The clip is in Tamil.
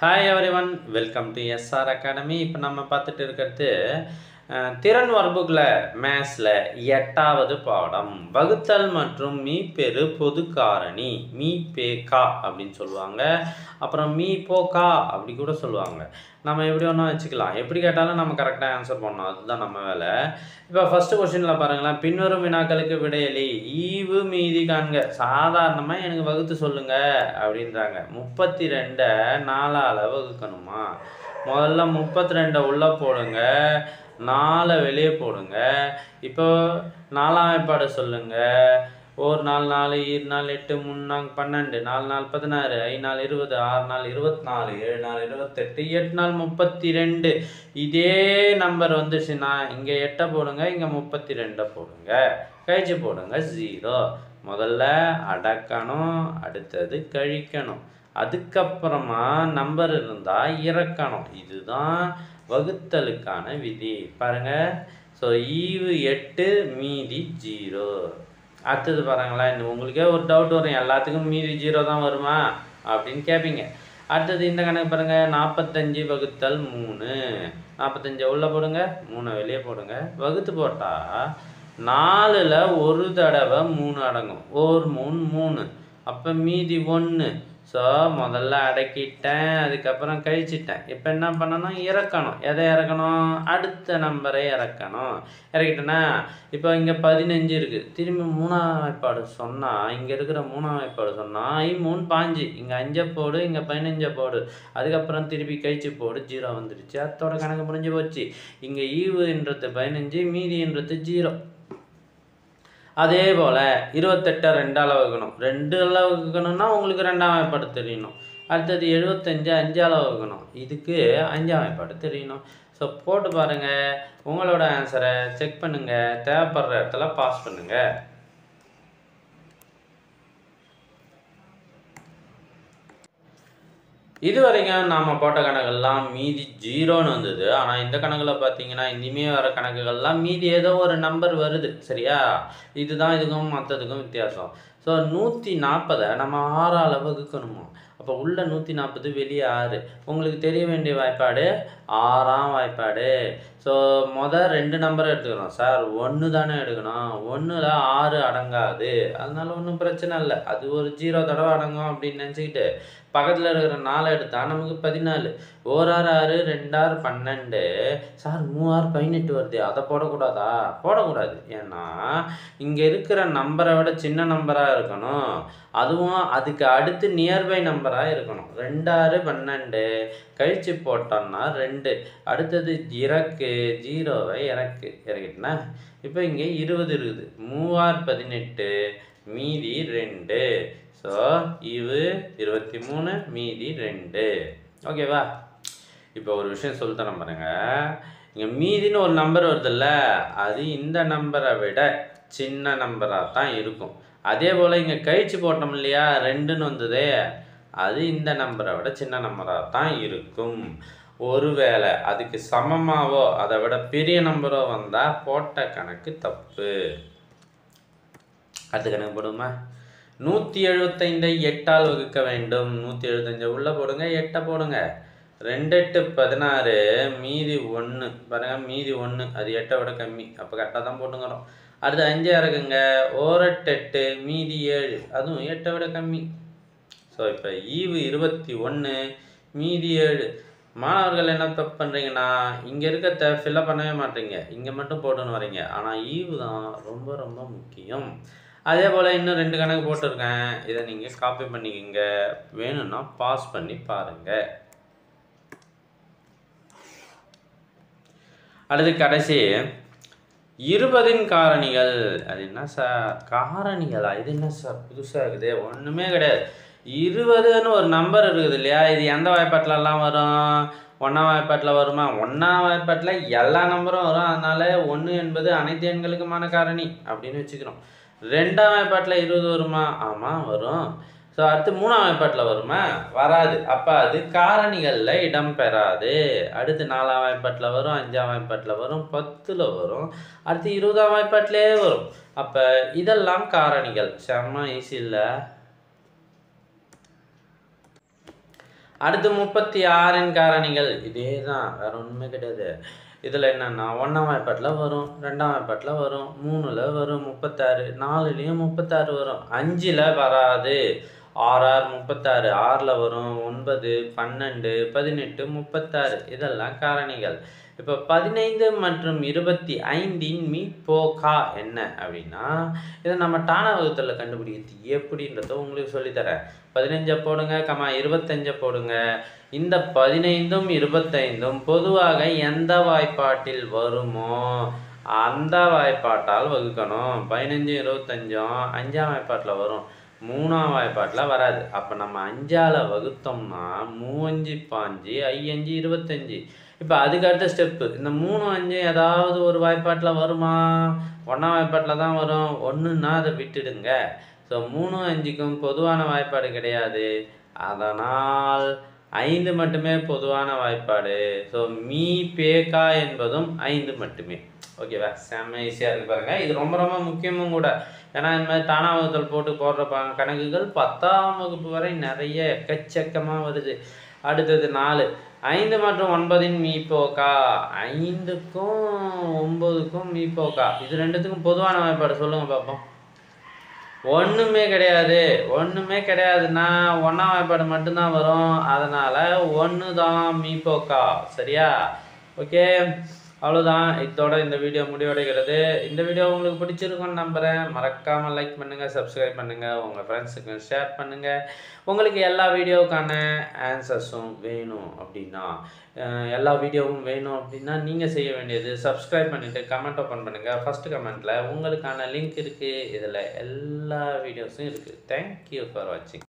Hi everyone, welcome to S R academy. இப்போ நம்ம பார்த்துட்டு இருக்கிறது திறன் வர்புக்குல மேத்ஸில் 8வது பாடம் வகுத்தல் மற்றும் மீப்பெரு பொது காரணி. மீ பே கா அப்படின்னு சொல்லுவாங்க, அப்புறம் மீ போ கா அப்படி கூட சொல்லுவாங்க. நம்ம எப்படி ஒன்றா வச்சுக்கலாம், எப்படி கேட்டாலும் நம்ம கரெக்டாக ஆன்சர் பண்ணணும், அதுதான் நம்ம வேலை. இப்போ ஃபஸ்ட்டு கொஸ்டினில் பாருங்களேன், பின்வரும் வினாக்களுக்கு விடையளி. ஈவு மீதி காண்க. சாதாரணமாக எனக்கு வகுத்து சொல்லுங்க அப்படின்றாங்க. 32 4ஆல் வகுக்கணுமா? முதல்ல 32 உள்ளே போடுங்க, 4 வெளியே போடுங்க. இப்போ 4ஆம் வாய்ப்பாடு சொல்லுங்க. ஒரு 4 4 ஈர் 4 8 3 4 12 4 4 16 5 4 20 6 4 24 7 4 28 8 4 32. இதே நம்பர் வந்துச்சுன்னா இங்கே 8 போடுங்க, இங்கே 32 போடுங்க, கழிச்சு போடுங்க 0. முதல்ல அடக்கணும், அடுத்தது கழிக்கணும், அதுக்கப்புறமா நம்பர் இருந்தால் இறக்கணும். இதுதான் வகுத்தலுக்கான விதி. பாருங்க, ஸோ ஈவு 8 மீதி 0. அடுத்தது பாருங்களேன், உங்களுக்கே ஒரு டவுட் வரும், எல்லாத்துக்கும் மீதி 0 தான் வருமா அப்படின்னு கேட்பீங்க. அடுத்தது இந்த கணக்கு பாருங்கள், 45 வகுத்தல் 3. 45 உள்ளே போடுங்க, 3 வெளியே போடுங்க, வகுத்து போட்டால் 4ல் ஒரு தடவை 3 அடங்கும், ஒரு 3 3, அப்போ மீதி 1. ஸோ முதல்ல அடக்கிட்டேன், அதுக்கப்புறம் கழிச்சிட்டேன். இப்போ என்ன பண்ணணும், இறக்கணும். எதை இறக்கணும்? அடுத்த நம்பரை இறக்கணும். இறக்கிட்டேன்னா இப்போ இங்கே 15 இருக்குது, திரும்பி 3ஆம் வாய்ப்பாடு சொன்னால், இங்கே இருக்கிற 3ஆம் வாய்ப்பாடு சொன்னால் 3 5, இங்கே 5 போடு, இங்கே 15 போடு, அதுக்கப்புறம் திருப்பி கழிச்சு போடு, 0 வந்துடுச்சு. அதோட கணக்கு முடிஞ்சு போச்சு. இங்கே ஈவுன்றது 15, மீதின்றது 0. அதே போல் 28 2ஆல் வகுக்கணும். 2ஆல் வகுக்கணும்னா உங்களுக்கு 2ஆம் வாய்ப்பாடு தெரியணும். அடுத்தது 75 5ஆல் வகுக்கணும், இதுக்கு 5ஆம் வாய்ப்பாடு தெரியணும். ஸோ போட்டு பாருங்கள், உங்களோட ஆன்சரை செக் பண்ணுங்கள், தேவைப்படுற இடத்துல பாஸ் பண்ணுங்கள். இது வரைக்கும் நாம் போட்ட கணக்கெல்லாம் மீதி 0ன்னு வந்தது. ஆனால் இந்த கணக்கில் பார்த்தீங்கன்னா இனிமேல் வர கணக்குகள்லாம் மீதி ஏதோ ஒரு நம்பர் வருது, சரியா? இதுதான் இதுக்கும் மற்றதுக்கும் வித்தியாசம். ஸோ 140 நம்ம 6ஆல் வகுக்கணுமா? அப்போ உள்ள 140, வெளியே 6. உங்களுக்கு தெரிய வேண்டிய வாய்ப்பாடு 6ஆம் வாய்ப்பாடு. ஸோ மொதல் 2 நம்பரை எடுத்துக்கணும். சார் 1 தானே எடுக்கணும், 1ல் 6 அடங்காது, அதனால ஒன்றும் பிரச்சனை இல்லை, அது ஒரு 0 தடவை அடங்கும் அப்படின்னு நினச்சிக்கிட்டு பக்கத்தில் இருக்கிற 4 எடுத்தால் நமக்கு 14. 1 6 6 2 6 12. சார் 3 6 18 வருது, அதை போடக்கூடாதா? போடக்கூடாது. ஏன்னா இங்கே இருக்கிற நம்பரை விட சின்ன நம்பராக இருக்கணும், அதுவும் அதுக்கு அடுத்து நியர்பை நம்பராக இருக்கணும். 2 6 12 கழிச்சு போட்டோம்னா 2. அடுத்தது இறக்கு, 0வை இறக்கிட்டுனா இப்போ இங்கே 20 இருக்குது. 3 6 18 மீதி 2. ஸோ இது 23 மீதி 2. ஓகேவா? இப்போ ஒரு விஷயம் சொல்லித்தரேன் பாருங்க. இங்கே மீதின்னு ஒரு நம்பர் வருதுல்ல, அது இந்த நம்பரை விட சின்ன நம்பராக தான் இருக்கும். அதே போல் இங்கே கழிச்சு போட்டோம் இல்லையா, 2ன்னு வந்ததே, அது இந்த நம்பரை விட சின்ன நம்பராக தான் இருக்கும். ஒருவேளை அதுக்கு சமமாவோ அதை விட பெரிய நம்பரோ வந்தால் போட்ட கணக்கு தப்பு. அடுத்த கணக்கு போடுமா? 175 8ஆல் வகுக்க வேண்டும். 175 உள்ளே போடுங்க, 8 போடுங்க. 2 8 16 மீதி 1. பாருங்கள், மீதி 1, அது 8 விட கம்மி, அப்போ கரெக்டாக தான் போட்டுங்கிறோம். அடுத்து 5 இறக்குங்க, 1 8 8 மீதி 7, அதுவும் 8 விட கம்மி. ஸோ இப்போ ஈவு 21 மீதி 7. மாணவர்கள் என்ன தப்பு பண்ணுறீங்கன்னா, இங்கே இருக்கிறத ஃபில்லப் பண்ணவே மாட்டீங்க, இங்கே மட்டும் போட்டுன்னு வரீங்க. ஆனால் ஈவு தான் ரொம்ப ரொம்ப முக்கியம். அதே போல் இன்னும் 2 கணக்கு போட்டிருக்கேன், இதை நீங்கள் காப்பி பண்ணிக்கோங்க, வேணும்னா பாஸ் பண்ணி பாருங்கள். அடுத்து கடைசி 20ன் காரணிகள். அது என்ன சார் காரணிகளா? இது என்ன சார் புதுசாக இருக்குது? ஒன்றுமே கிடையாது. 20ன்னு ஒரு நம்பர் இருக்குது இல்லையா, இது எந்த வாய்ப்பாட்டிலலாம் வரும்? 1ஆம் வாய்ப்பாட்டில் வருமா? 1ஆம் வாய்ப்பாட்டில் எல்லா நம்பரும் வரும், அதனால் 1 என்பது அனைத்து எண்களுக்குமான காரணி அப்படின்னு வச்சுக்கிறோம். 2ஆம் வாய்ப்பாட்டில் 20 வருமா? ஆமாம் வரும். ஸோ அடுத்து 3ஆம் வாய்ப்பாட்டில் வருமா? வராது, அப்போ அது காரணிகளில் இடம் பெறாது. அடுத்து 4ஆம் வாய்ப்பாட்டில் வரும், 5ஆம் வாய்ப்பாட்டில் வரும், 10ல் வரும், அடுத்து 20ஆம் வாய்ப்பாட்டிலே வரும். அப்போ இதெல்லாம் காரணிகள். செம்ம ஈஸி இல்லை? அடுத்து 36 காரணிகள் இதே தான், வேற ஒன்றுமே கிடையாது. இதில் என்னென்னா 1ஆம் வாய்ப்பாட்டில் வரும், 2ஆம் வாய்ப்பாட்டில் வரும், 3ல் வரும் 36, 4லேயும் 36 வரும், 5ல் வராது. 6 6 36, 6ல் வரும் 9 12 18 36, இதெல்லாம் காரணிகள். இப்போ 15 மற்றும் 25இன் மீப்போக்கா என்ன அப்படின்னா, இதை நம்ம டானா வகுத்தலில் கண்டுபிடிக்கிறது எப்படின்றத உங்களுக்கு சொல்லித்தரேன். 15 போடுங்க, 25 போடுங்க. இந்த 15ம் 25ம் பொதுவாக எந்த வாய்ப்பாட்டில் வருமோ அந்த வாய்ப்பாட்டால் வகுக்கணும். 15 25ம் 5ஆம் வாய்ப்பாட்டில் வரும், 3ஆம் வாய்ப்பாட்டில் வராது. அப்போ நம்ம 5ஆல் வகுத்தோம்னா 3 5 5 25. இப்போ அதுக்கு அடுத்த ஸ்டெப்பு, இந்த 3 5 ஏதாவது ஒரு வாய்ப்பாட்டில் வருமா? 1ஆம் வாய்ப்பாட்டில் தான் வரும். ஒன்றுன்னா அதை விட்டுடுங்க. ஸோ 3 5க்கும் பொதுவான வாய்ப்பாடு கிடையாது. அதனால் 5 மட்டுமே பொதுவான வாய்ப்பாடு. ஸோ மீ பேக்கா என்பதும் 5 மட்டுமே. ஓகேவா? செம்ம ஈஸியாக இருக்குது பாருங்கள். இது ரொம்ப ரொம்ப முக்கியமும் கூட. ஏன்னா இந்த மாதிரி தானா வகுத்தல் போட்டு போடுற கணக்குகள் 10ஆம் வகுப்பு வரை நிறைய எக்கச்சக்கமாக வருது. அடுத்தது 4, 5 மற்றும் 9இன் மீப்போக்கா. 5க்கும் 9க்கும் மீப்போக்கா. இது ரெண்டுத்துக்கும் பொதுவான வாய்ப்பாடு சொல்லுங்கள் பார்ப்போம். ஒன்றுமே கிடையாது. ஒன்றுமே கிடையாதுன்னா 1ஆம் வாய்ப்பாடு மட்டும்தான் வரும். அதனால் 1 தான் மீப்போக்கா. சரியா? ஓகே, அவ்வளோதான். இதோட இந்த வீடியோ முடிவடைகிறது. இந்த வீடியோ உங்களுக்கு பிடிச்சிருக்குன்னு நம்புகிறேன். மறக்காமல் லைக் பண்ணுங்கள், சப்ஸ்கிரைப் பண்ணுங்கள், உங்கள் ஃப்ரெண்ட்ஸுக்கு ஷேர் பண்ணுங்கள். உங்களுக்கு எல்லா வீடியோவுக்கான ஆன்சர்ஸும் வேணும் அப்படின்னா, எல்லா வீடியோவும் வேணும் அப்படின்னா நீங்கள் செய்ய வேண்டியது சப்ஸ்கிரைப் பண்ணிவிட்டு கமெண்ட் ஓப்பன் பண்ணுங்கள். ஃபஸ்ட்டு கமெண்ட்டில் உங்களுக்கான லிங்க் இருக்குது. இதில் எல்லா வீடியோஸும் இருக்குது. தேங்க்யூ ஃபார் வாட்சிங்.